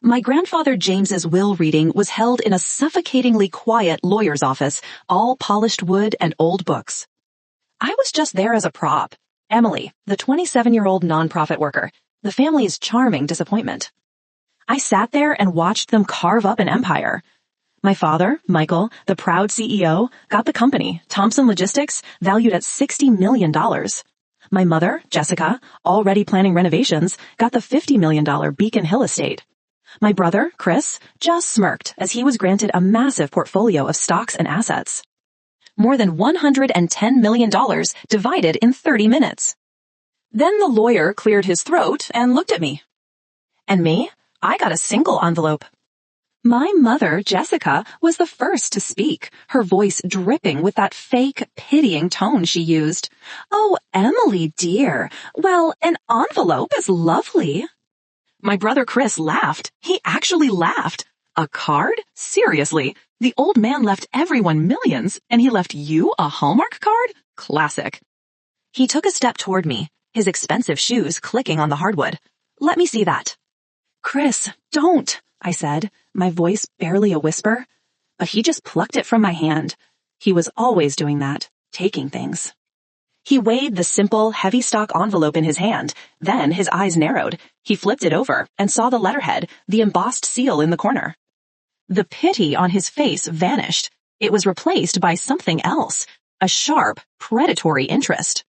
My grandfather James's will reading was held in a suffocatingly quiet lawyer's office, all polished wood and old books. I was just there as a prop. Emily, the 27-year-old nonprofit worker, the family's charming disappointment. I sat there and watched them carve up an empire. My father, Michael, the proud CEO, got the company, Thompson Logistics, valued at $60 million. My mother, Jessica, already planning renovations, got the $50 million Beacon Hill estate. My brother, Chris, just smirked as he was granted a massive portfolio of stocks and assets. More than $110 million divided in 30 minutes. Then the lawyer cleared his throat and looked at me. And me? I got a single envelope. My mother, Jessica, was the first to speak, her voice dripping with that fake, pitying tone she used. "Oh, Emily, dear. Well, an envelope is lovely." My brother Chris laughed. He actually laughed. A card? Seriously? The old man left everyone millions, and he left you a Hallmark card? Classic. He took a step toward me, his expensive shoes clicking on the hardwood. "Let me see that." "Chris, don't," I said, my voice barely a whisper. But he just plucked it from my hand. He was always doing that, taking things. He weighed the simple, heavy stock envelope in his hand. Then his eyes narrowed. He flipped it over and saw the letterhead, the embossed seal in the corner. The pity on his face vanished. It was replaced by something else, a sharp, predatory interest.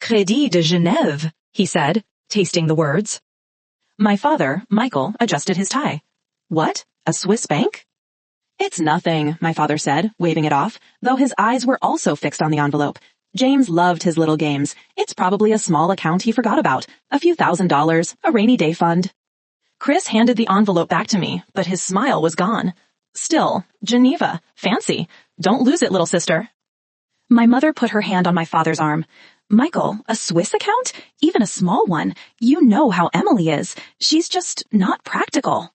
"Crédit de Genève," he said, tasting the words. My father, Michael, adjusted his tie. "What? A Swiss bank?" "It's nothing," my father said, waving it off, though his eyes were also fixed on the envelope. James loved his little games. It's probably a small account he forgot about, a few $1,000s, a rainy day fund. Chris handed the envelope back to me, but his smile was gone. Still, Geneva, fancy. Don't lose it, little sister. My mother put her hand on my father's arm. "Michael, a Swiss account? Even a small one. You know how Emily is. She's just not practical."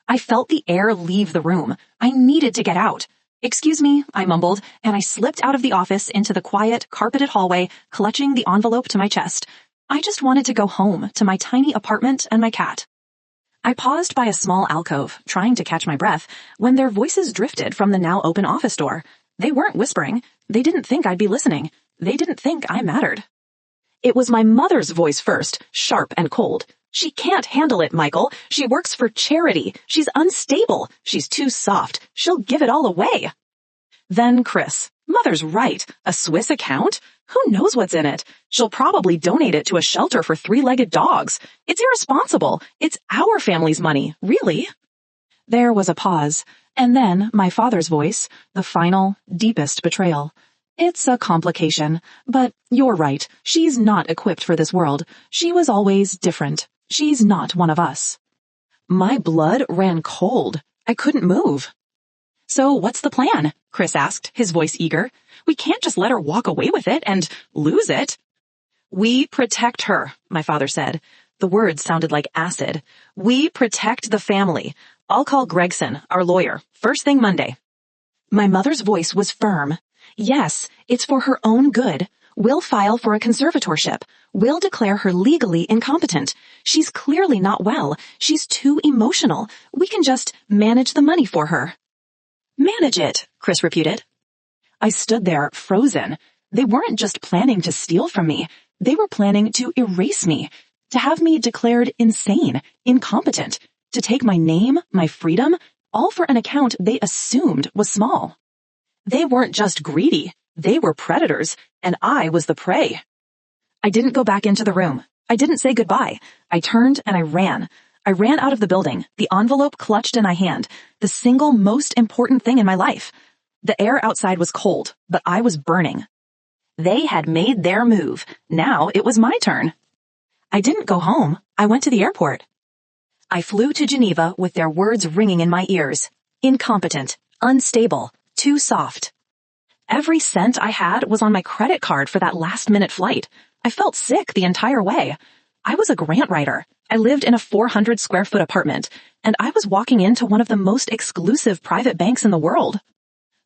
I felt the air leave the room. I needed to get out. "Excuse me," I mumbled, and I slipped out of the office into the quiet, carpeted hallway, clutching the envelope to my chest. I just wanted to go home, to my tiny apartment and my cat. I paused by a small alcove, trying to catch my breath, when their voices drifted from the now open office door. They weren't whispering. They didn't think I'd be listening. They didn't think I mattered. It was my mother's voice first, sharp and cold. "She can't handle it, Michael. She works for charity. She's unstable. She's too soft. She'll give it all away." Then Chris. "Mother's right. A Swiss account? Who knows what's in it? She'll probably donate it to a shelter for three-legged dogs. It's irresponsible. It's our family's money, really." There was a pause, and then my father's voice, the final, deepest betrayal. "It's a complication, but you're right. She's not equipped for this world. She was always different. She's not one of us." My blood ran cold. I couldn't move. "So what's the plan?" Chris asked, his voice eager. "We can't just let her walk away with it and lose it." "We protect her," my father said. The words sounded like acid. "We protect the family. I'll call Gregson, our lawyer, first thing Monday." My mother's voice was firm. "Yes, it's for her own good. We'll file for a conservatorship. We'll declare her legally incompetent. She's clearly not well. She's too emotional. We can just manage the money for her." "Manage it," Chris repeated. I stood there, frozen. They weren't just planning to steal from me. They were planning to erase me, to have me declared insane, incompetent, to take my name, my freedom, all for an account they assumed was small. They weren't just greedy. They were predators, and I was the prey. I didn't go back into the room. I didn't say goodbye. I turned and I ran. I ran out of the building, the envelope clutched in my hand, the single most important thing in my life. The air outside was cold, but I was burning. They had made their move. Now it was my turn. I didn't go home. I went to the airport. I flew to Geneva with their words ringing in my ears. Incompetent, unstable, too soft. Every cent I had was on my credit card for that last-minute flight. I felt sick the entire way. I was a grant writer. I lived in a 400-square-foot apartment, and I was walking into one of the most exclusive private banks in the world.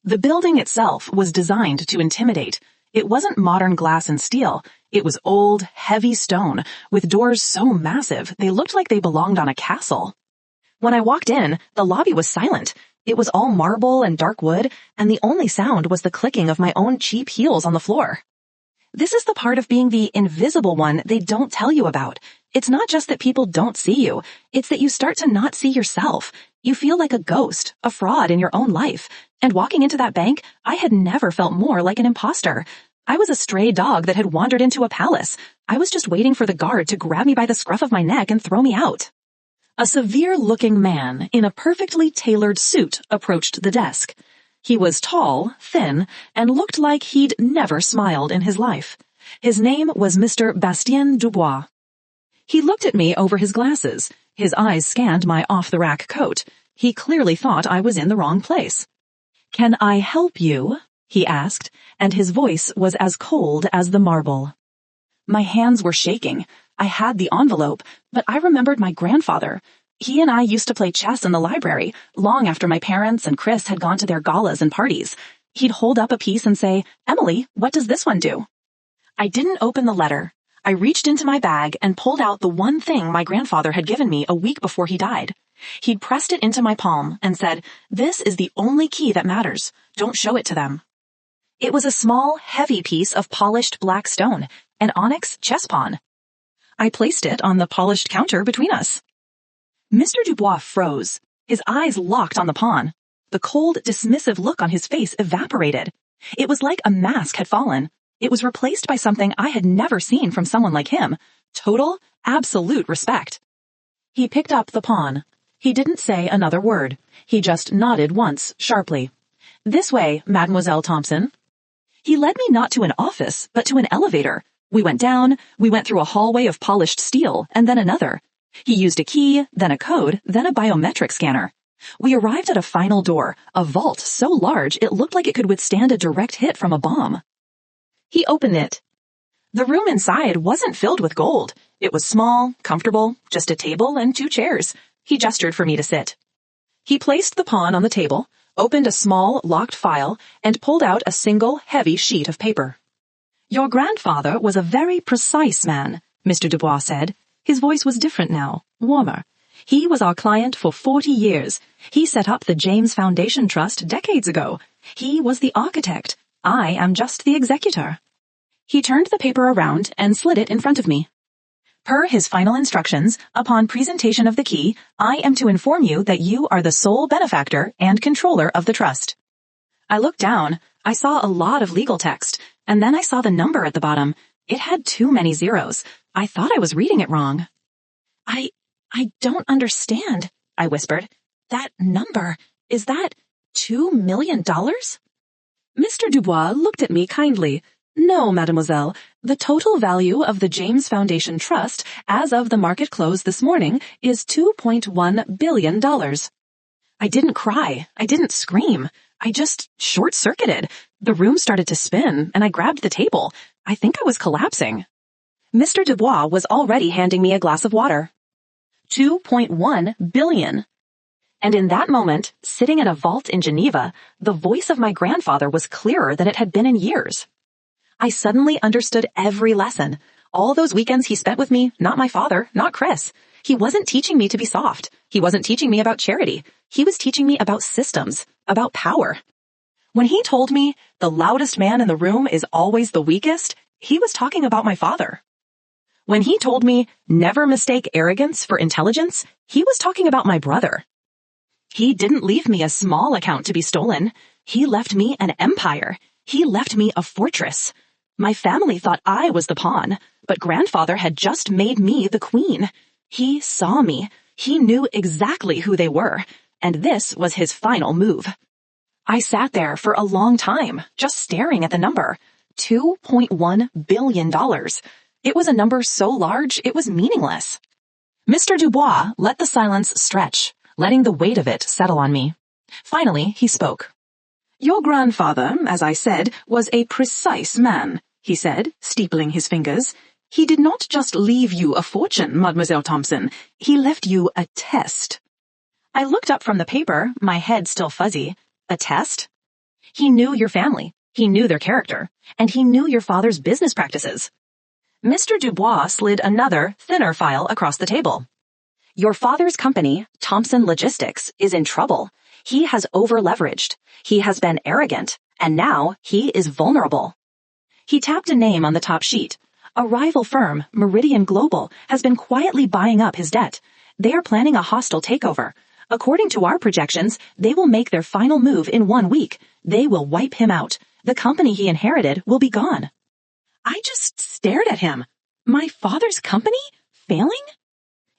The building itself was designed to intimidate. It wasn't modern glass and steel. It was old, heavy stone, with doors so massive they looked like they belonged on a castle. When I walked in, the lobby was silent. It was all marble and dark wood, and the only sound was the clicking of my own cheap heels on the floor. This is the part of being the invisible one they don't tell you about. It's not just that people don't see you, it's that you start to not see yourself. You feel like a ghost, a fraud in your own life. And walking into that bank, I had never felt more like an imposter. I was a stray dog that had wandered into a palace. I was just waiting for the guard to grab me by the scruff of my neck and throw me out. A severe-looking man in a perfectly tailored suit approached the desk. He was tall, thin, and looked like he'd never smiled in his life. His name was Mr. Bastien Dubois. He looked at me over his glasses. His eyes scanned my off-the-rack coat. He clearly thought I was in the wrong place. "Can I help you?" he asked, and his voice was as cold as the marble. My hands were shaking. I had the envelope, but I remembered my grandfather. He and I used to play chess in the library, long after my parents and Chris had gone to their galas and parties. He'd hold up a piece and say, "Emily, what does this one do?" I didn't open the letter. I reached into my bag and pulled out the one thing my grandfather had given me a week before he died. He'd pressed it into my palm and said, "This is the only key that matters. Don't show it to them." It was a small, heavy piece of polished black stone, an onyx chess pawn. I placed it on the polished counter between us. Mr. Dubois froze. His eyes locked on the pawn. The cold, dismissive look on his face evaporated. It was like a mask had fallen. It was replaced by something I had never seen from someone like him. Total, absolute respect. He picked up the pawn. He didn't say another word. He just nodded once, sharply. "This way, Mademoiselle Thompson." He led me not to an office, but to an elevator. We went down, we went through a hallway of polished steel, and then another. He used a key, then a code, then a biometric scanner. We arrived at a final door, a vault so large it looked like it could withstand a direct hit from a bomb. He opened it. The room inside wasn't filled with gold. It was small, comfortable, just a table and 2 chairs. He gestured for me to sit. He placed the pawn on the table, opened a small, locked file, and pulled out a single, heavy sheet of paper. "Your grandfather was a very precise man," Mr. Dubois said. His voice was different now, warmer. "He was our client for 40 years. He set up the James Foundation Trust decades ago. He was the architect. I am just the executor." He turned the paper around and slid it in front of me. "Per his final instructions, upon presentation of the key, I am to inform you that you are the sole benefactor and controller of the trust." I looked down. I saw a lot of legal text, and then I saw the number at the bottom. It had too many zeros. I thought I was reading it wrong. I don't understand," I whispered. "That number, is that $2 million? Mr. Dubois looked at me kindly. "No, mademoiselle. The total value of the James Foundation Trust as of the market close this morning is $2.1 billion. I didn't cry. I didn't scream. I just short-circuited. The room started to spin, and I grabbed the table. I think I was collapsing. Mr. Dubois was already handing me a glass of water. 2.1 billion. And in that moment, sitting in a vault in Geneva, the voice of my grandfather was clearer than it had been in years. I suddenly understood every lesson. All those weekends he spent with me, not my father, not Chris. He wasn't teaching me to be soft. He wasn't teaching me about charity. He was teaching me about systems, about power. When he told me the loudest man in the room is always the weakest, he was talking about my father. When he told me never mistake arrogance for intelligence, he was talking about my brother. He didn't leave me a small account to be stolen. He left me an empire. He left me a fortress. My family thought I was the pawn, but grandfather had just made me the queen. He saw me. He knew exactly who they were, and this was his final move. I sat there for a long time, just staring at the number. $2.1 billion. It was a number so large it was meaningless. Mr. Dubois let the silence stretch, letting the weight of it settle on me. Finally, he spoke. "Your grandfather, as I said, was a precise man," he said, steepling his fingers. "He did not just leave you a fortune, Mademoiselle Thompson. He left you a test." I looked up from the paper, my head still fuzzy. A test? "He knew your family. He knew their character. And he knew your father's business practices." Mr. Dubois slid another, thinner file across the table. Your father's company, Thompson Logistics, is in trouble. He has over-leveraged. He has been arrogant. And now he is vulnerable. He tapped a name on the top sheet. A rival firm, Meridian Global, has been quietly buying up his debt. They are planning a hostile takeover. According to our projections, they will make their final move in 1 week. They will wipe him out. The company he inherited will be gone. I just stared at him. My father's company? Failing?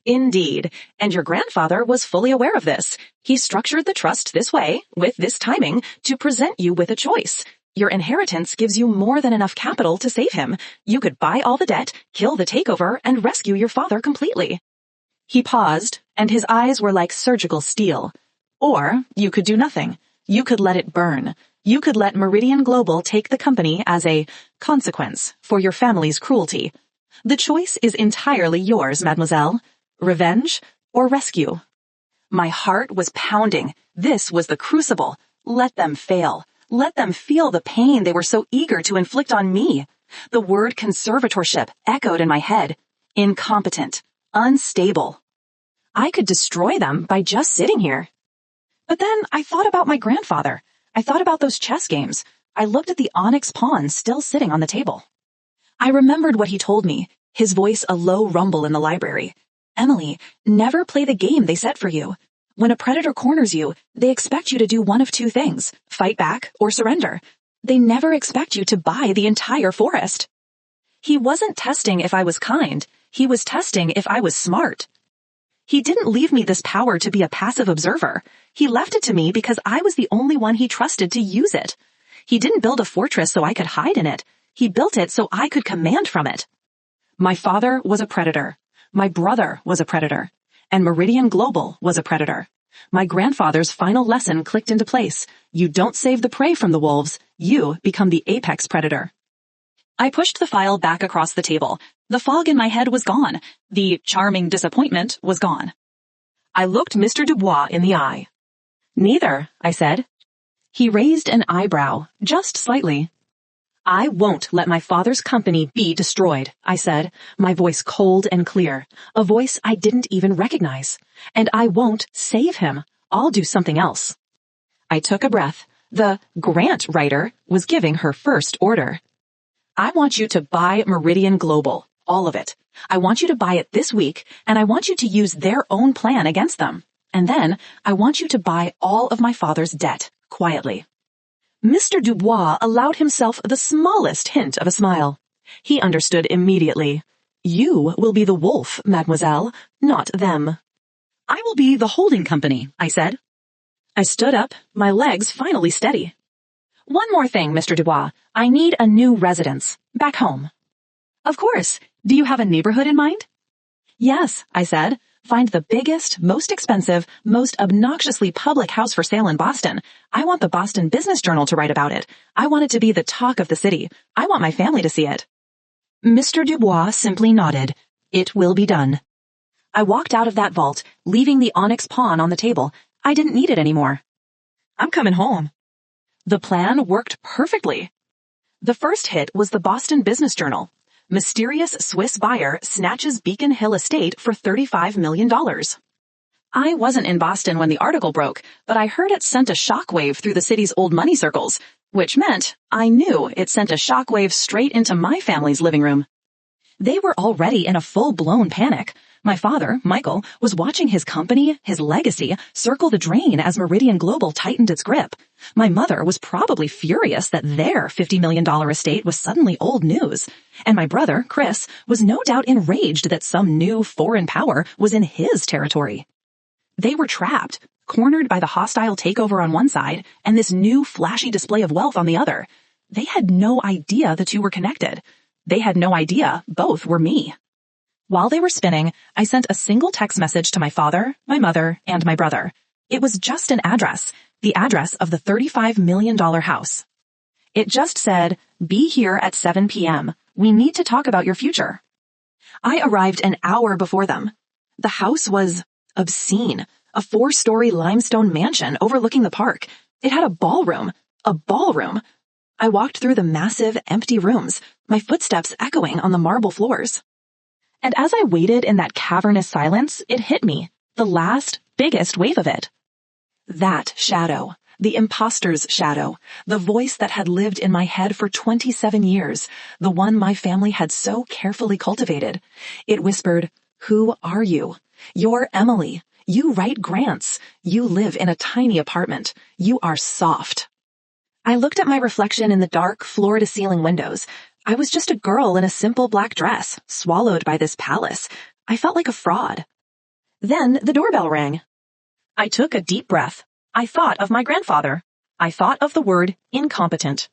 Indeed, and your grandfather was fully aware of this. He structured the trust this way, with this timing, to present you with a choice. Your inheritance gives you more than enough capital to save him. You could buy all the debt, kill the takeover, and rescue your father completely. He paused, and his eyes were like surgical steel. Or you could do nothing. You could let it burn. You could let Meridian Global take the company as a consequence for your family's cruelty. The choice is entirely yours, mademoiselle. Revenge or rescue? My heart was pounding. This was the crucible. Let them fail. Let them feel the pain they were so eager to inflict on me. The word conservatorship echoed in my head. Incompetent. Unstable. I could destroy them by just sitting here. But then I thought about my grandfather. I thought about those chess games. I looked at the onyx pawn still sitting on the table. I remembered what he told me, his voice a low rumble in the library. Emily, never play the game they set for you. When a predator corners you, they expect you to do one of two things, fight back or surrender. They never expect you to buy the entire forest. He wasn't testing if I was kind. He was testing if I was smart. He didn't leave me this power to be a passive observer. He left it to me because I was the only one he trusted to use it. He didn't build a fortress so I could hide in it. He built it so I could command from it. My father was a predator. My brother was a predator. And Meridian Global was a predator. My grandfather's final lesson clicked into place. You don't save the prey from the wolves. You become the apex predator. I pushed the file back across the table. The fog in my head was gone. The charming disappointment was gone. I looked Mr. Dubois in the eye. Neither, I said. He raised an eyebrow, just slightly. I won't let my father's company be destroyed, I said, my voice cold and clear, a voice I didn't even recognize. And I won't save him. I'll do something else. I took a breath. The grant writer was giving her first order. I want you to buy Meridian Global, all of it. I want you to buy it this week, and I want you to use their own plan against them. And then I want you to buy all of my father's debt, quietly. Mr. Dubois allowed himself the smallest hint of a smile. He understood immediately. You will be the wolf, mademoiselle, not them. I will be the holding company, I said. I stood up, my legs finally steady. One more thing, Mr. Dubois. I need a new residence, back home. Of course. Do you have a neighborhood in mind? Yes, I said. Find the biggest, most expensive, most obnoxiously public house for sale in Boston. I want the Boston Business Journal to write about it. I want it to be the talk of the city. I want my family to see it. Mr. Dubois simply nodded. It will be done. I walked out of that vault, leaving the onyx pawn on the table. I didn't need it anymore. I'm coming home. The plan worked perfectly. The first hit was the Boston Business Journal. Mysterious Swiss buyer snatches Beacon Hill estate for $35 million. I wasn't in Boston when the article broke, but I heard it sent a shockwave through the city's old money circles, which meant I knew it sent a shockwave straight into my family's living room. They were already in a full-blown panic. My father, Michael, was watching his company, his legacy, circle the drain as Meridian Global tightened its grip. My mother was probably furious that their $50 million estate was suddenly old news. And my brother, Chris, was no doubt enraged that some new foreign power was in his territory. They were trapped, cornered by the hostile takeover on one side and this new flashy display of wealth on the other. They had no idea the two were connected. They had no idea both were me. While they were spinning, I sent a single text message to my father, my mother, and my brother. It was just an address, the address of the $35 million house. It just said, "Be here at 7 p.m. We need to talk about your future." I arrived an hour before them. The house was obscene, a 4-story limestone mansion overlooking the park. It had a ballroom. A ballroom. I walked through the massive, empty rooms, my footsteps echoing on the marble floors. And as I waited in that cavernous silence, it hit me, the last, biggest wave of it. That shadow, the imposter's shadow, the voice that had lived in my head for 27 years, the one my family had so carefully cultivated. It whispered, "Who are you? You're Emily. You write grants. You live in a tiny apartment. You are soft." I looked at my reflection in the dark, floor-to-ceiling windows. I was just a girl in a simple black dress, swallowed by this palace. I felt like a fraud. Then the doorbell rang. I took a deep breath. I thought of my grandfather. I thought of the word incompetent.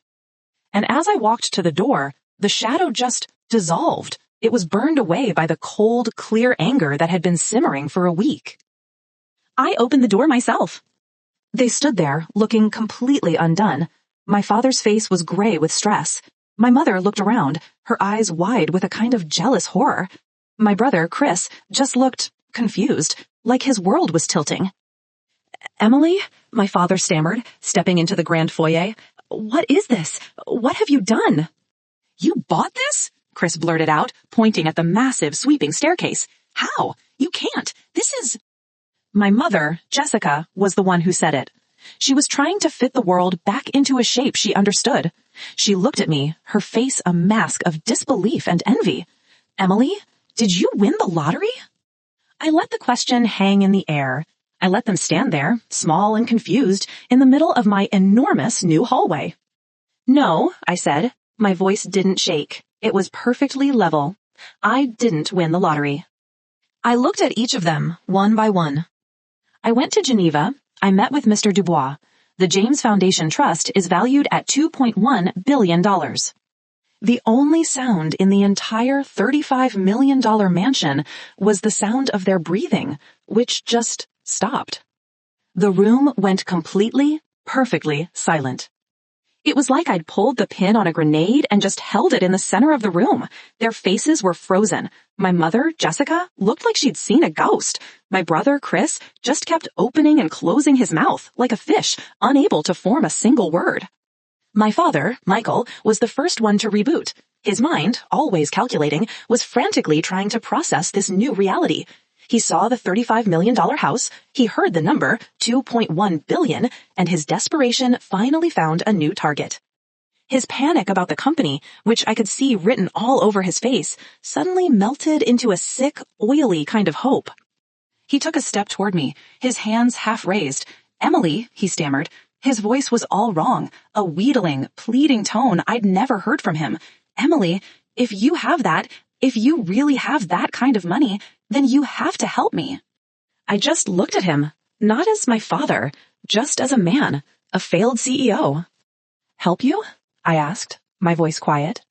And as I walked to the door, the shadow just dissolved. It was burned away by the cold, clear anger that had been simmering for a week. I opened the door myself. They stood there, looking completely undone. My father's face was gray with stress. My mother looked around, her eyes wide with a kind of jealous horror. My brother, Chris, just looked confused, like his world was tilting. "Emily," my father stammered, stepping into the grand foyer. "What is this? What have you done?" "You bought this?" Chris blurted out, pointing at the massive, sweeping staircase. "How? You can't. This is—" My mother, Jessica, was the one who said it. She was trying to fit the world back into a shape she understood. She looked at me, her face a mask of disbelief and envy. "Emily, did you win the lottery?" I let the question hang in the air. I let them stand there, small and confused, in the middle of my enormous new hallway. "No," I said. My voice didn't shake. It was perfectly level. I didn't win the lottery. I looked at each of them, one by one. I went to Geneva. I met with Mr. Dubois. The James Foundation Trust is valued at $2.1 billion. The only sound in the entire $35 million mansion was the sound of their breathing, which just stopped. The room went completely, perfectly silent. It was like I'd pulled the pin on a grenade and just held it in the center of the room. Their faces were frozen. My mother, Jessica, looked like she'd seen a ghost. My brother, Chris, just kept opening and closing his mouth like a fish, unable to form a single word. My father, Michael, was the first one to reboot. His mind, always calculating, was frantically trying to process this new reality. He saw the $35 million house, he heard the number, $2.1 billion, and his desperation finally found a new target. His panic about the company, which I could see written all over his face, suddenly melted into a sick, oily kind of hope. He took a step toward me, his hands half raised. "Emily," he stammered. His voice was all wrong, a wheedling, pleading tone I'd never heard from him. "Emily, if you have that, if you really have that kind of money, then you have to help me." I just looked at him, not as my father, just as a man, a failed CEO. "Help you?" I asked, my voice quiet.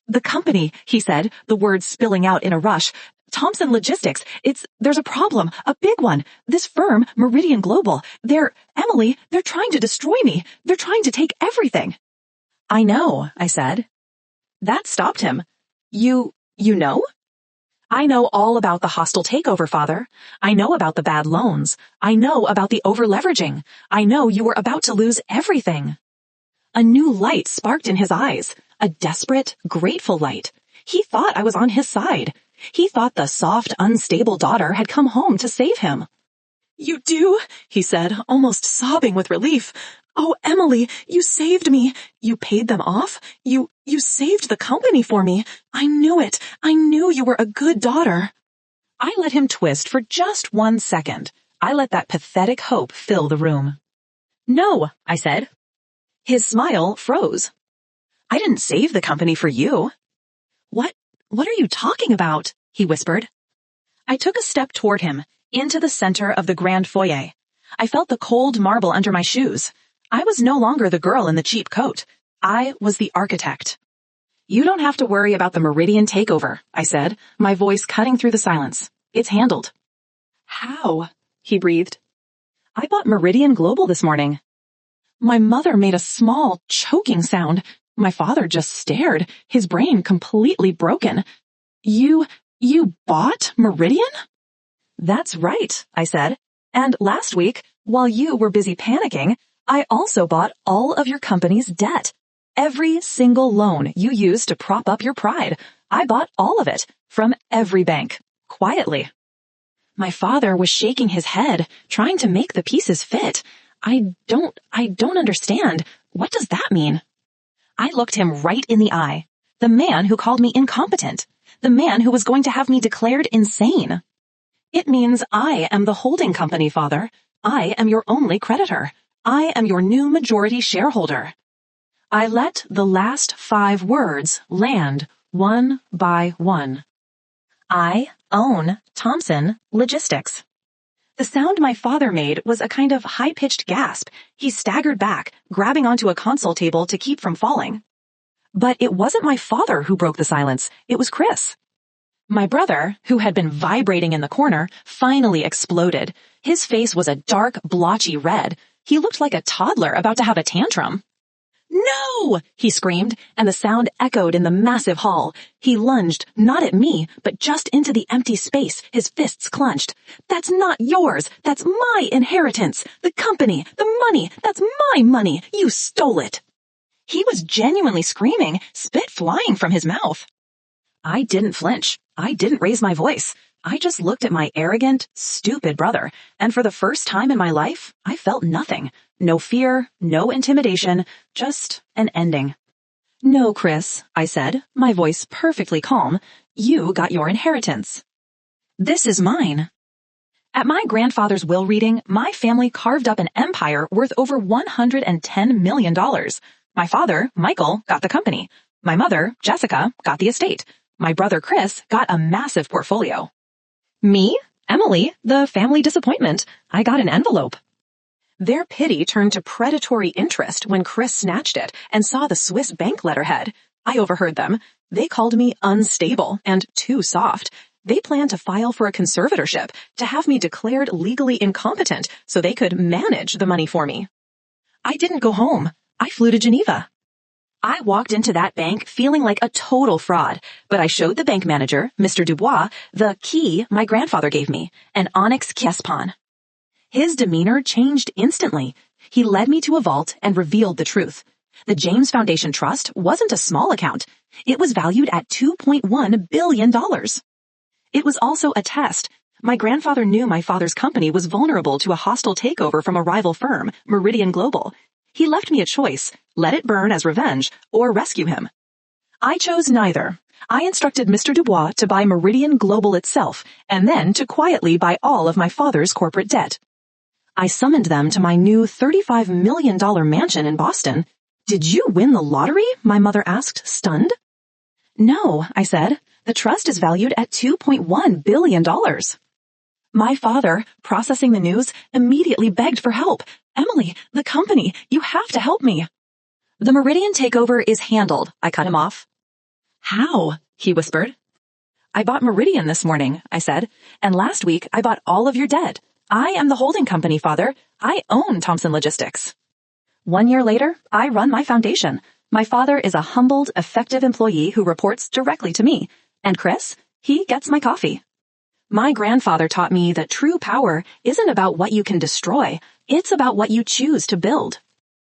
"The company," he said, the words spilling out in a rush. "Thompson Logistics, there's a problem, a big one. This firm, Meridian Global, Emily, they're trying to destroy me. They're trying to take everything." "I know," I said. That stopped him. You know?" "I know all about the hostile takeover, Father. I know about the bad loans. I know about the over-leveraging. I know you were about to lose everything." A new light sparked in his eyes, a desperate, grateful light. He thought I was on his side. He thought the soft, unstable daughter had come home to save him. "You do?" he said, almost sobbing with relief. "Oh, Emily, you saved me. You paid them off. You saved the company for me. I knew it. I knew you were a good daughter." I let him twist for just 1 second. I let that pathetic hope fill the room. "No," I said. His smile froze. "I didn't save the company for you." What are you talking about?" he whispered. I took a step toward him, into the center of the grand foyer. I felt the cold marble under my shoes. I was no longer the girl in the cheap coat. I was the architect. "You don't have to worry about the Meridian takeover," I said, my voice cutting through the silence. "It's handled." "How?" he breathed. "I bought Meridian Global this morning." My mother made a small, choking sound. My father just stared, his brain completely broken. You bought Meridian?" "That's right," I said. "And last week, while you were busy panicking, I also bought all of your company's debt. Every single loan you used to prop up your pride. I bought all of it, from every bank, quietly. My father was shaking his head, trying to make the pieces fit. I don't understand. What does that mean? I looked him right in the eye. The man who called me incompetent. The man who was going to have me declared insane. It means I am the holding company, Father. I am your only creditor. I am your new majority shareholder. I let the last 5 words land one by one. I own Thompson Logistics. The sound my father made was a kind of high-pitched gasp. He staggered back, grabbing onto a console table to keep from falling. But it wasn't my father who broke the silence. It was Chris. My brother, who had been vibrating in the corner, finally exploded. His face was a dark, blotchy red. He looked like a toddler about to have a tantrum. "No!" he screamed, and the sound echoed in the massive hall. He lunged, not at me, but just into the empty space, his fists clenched. "That's not yours! That's my inheritance! The company! The money! That's my money! You stole it!" He was genuinely screaming, spit flying from his mouth. I didn't flinch. I didn't raise my voice. I just looked at my arrogant, stupid brother, and for the first time in my life, I felt nothing. No fear, no intimidation, just an ending. "No, Chris," I said, my voice perfectly calm. "You got your inheritance. This is mine." At my grandfather's will reading, my family carved up an empire worth over $110 million. My father, Michael, got the company. My mother, Jessica, got the estate. My brother Chris got a massive portfolio. Me, Emily, the family disappointment. I got an envelope. Their pity turned to predatory interest when Chris snatched it and saw the Swiss bank letterhead. I overheard them. They called me unstable and too soft. They planned to file for a conservatorship, to have me declared legally incompetent so they could manage the money for me. I didn't go home. I flew to Geneva. I walked into that bank feeling like a total fraud, but I showed the bank manager, Mr. Dubois, the key my grandfather gave me, an onyx kiespon. His demeanor changed instantly. He led me to a vault and revealed the truth. The James Foundation Trust wasn't a small account. It was valued at $2.1 billion. It was also a test. My grandfather knew my father's company was vulnerable to a hostile takeover from a rival firm, Meridian Global. He left me a choice, let it burn as revenge, or rescue him. I chose neither. I instructed Mr. Dubois to buy Meridian Global itself, and then to quietly buy all of my father's corporate debt. I summoned them to my new $35 million mansion in Boston. "Did you win the lottery?" my mother asked, stunned. "No," I said. "The trust is valued at $2.1 billion. My father, processing the news, immediately begged for help. "Emily, the company, you have to help me." "The Meridian takeover is handled," I cut him off. "How?" he whispered. "I bought Meridian this morning," I said, "and last week I bought all of your debt. I am the holding company, Father. I own Thompson Logistics. 1 year later, I run my foundation. My father is a humbled, effective employee who reports directly to me. And Chris, he gets my coffee." My grandfather taught me that true power isn't about what you can destroy. It's about what you choose to build.